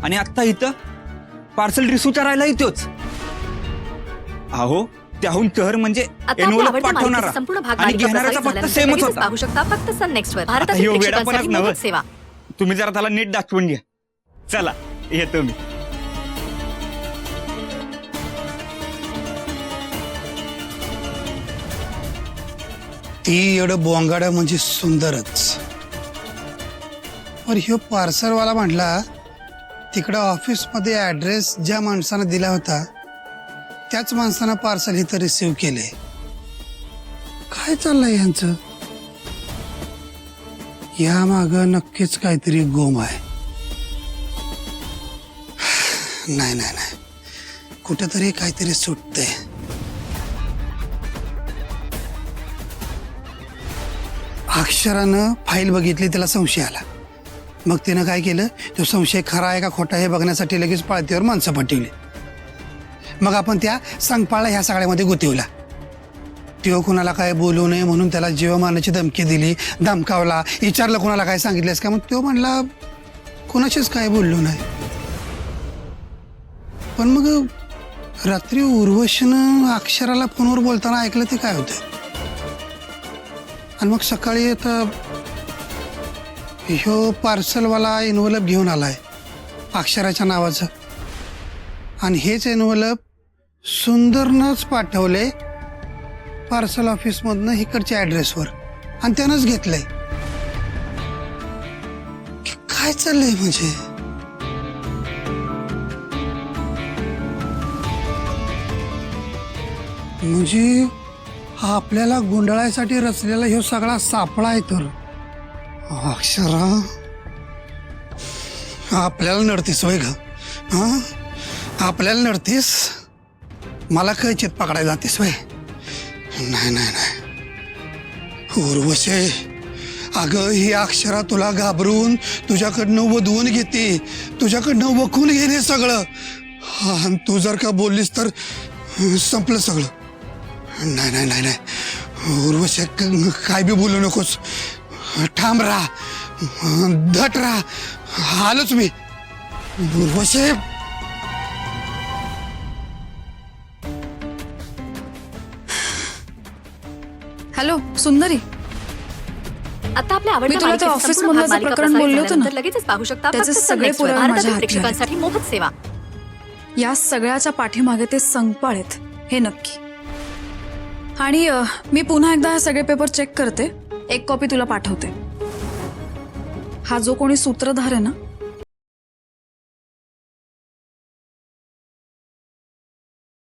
आणि आता इथं पार्सल रिसिव्ह करायला येतोच. अहो त्याहून तर म्हणजे आता आपल्या एनवलप आवडत्या पाठवणारा मालिकेचा संपूर्ण भाग आणि मालिका घेणाऱ्याचा प्रसारित फक्त झाल्यानंतर सेमच लगेचच होता. पाहू शकता फक्त सन नेक्स्ट वर. आता भारतातील ह्यो प्रेक्षकांसाठी वेडापणाच नव्ह. मोफत सेवा. तुम्ही जरा त्याला नीट दाखवून घ्या. चला येतो मी. ती एवढं बोंगाडं म्हणजे सुंदरच. पर ह्यो पार्सलवाला म्हटला तिकडं ऑफिसमध्ये ॲड्रेस ज्या माणसानं दिला होता त्याच माणसानं पार्सल इथं रिसीव केले. काय चाललंय यांचं? या मागं नक्कीच काहीतरी गोम आहे. नाही नाही नाही, कुठेतरी काहीतरी सुटतंय. अक्षरानं फाईल बघितली, त्याला संशय आला. मग तिनं काय केलं, तो संशय खरा आहे का खोटा हे बघण्यासाठी लगेच पाळतीवर माणसं पाठवली. मग आपण त्या संगपाळला ह्या सगळ्यामध्ये गुंतवला. तो कुणाला काय बोलू नये म्हणून त्याला जीव मारण्याची धमकी दिली, धमकावला. विचारलं कुणाला काय सांगितलंस का, मग तो म्हणला कुणाशीच काय बोललो नाही. पण मग रात्री उर्वशीनं अक्षराला फोनवर बोलताना ऐकलं ते काय होतं. आणि मग सकाळी आता ह्यो पार्सलवाला एनवलप घेऊन आलाय अक्षराच्या नावाचं. आणि हेच एनवलप सुंदरनंच पाठवले पार्सल ऑफिसमधनं इकडच्या ॲड्रेसवर आणि त्यानंच घेतलंय. काय चाललंय म्हणजे आपल्याला गुंडाळायसाठी रचलेला ह्यो सगळा सापळा आहे. तर अक्षरा आपल्याला नडतीस होय ग? हा, आपल्याला नडतीस, मला कैचित पकडायला जातीस होय? नाही नाही नाही उर्वशी, अगं ही अक्षरा तुला घाबरून तुझ्याकडनं वधवून घेते, तुझ्याकडनं वकून घेणे सगळं. आणि तू जर का बोललीस तर संपलं सगळं. नाही नाही नाही नाही उर्वशी, काय बी बोलू नकोस. ठाम राहा, धट राहा. आलोच मी उर्वशी. हॅलो सुंदरी, आता आपल्या आवडत्या मी तुला त्या मालिकेचा ऑफिस संपूर्ण मधलं भाग जे मालिका प्रकरण प्रसारित बोलले होते ना, झाल्यानंतर लगेचच पाहू शकता त्याचे फक्त सन सगळे नेक्स्ट वर. पुरावे माझ्या भारतातील हाती प्रेक्षकांसाठी मोफत सेवा. या सगळ्याच्या पाठीमागे ते संगपाळ आहेत हे नक्की. आणि मी पुन्हा एकदा हे सगळे पेपर चेक करते, एक कॉपी तुला पाठवते. हा जो कोणी सूत्रधार आहे ना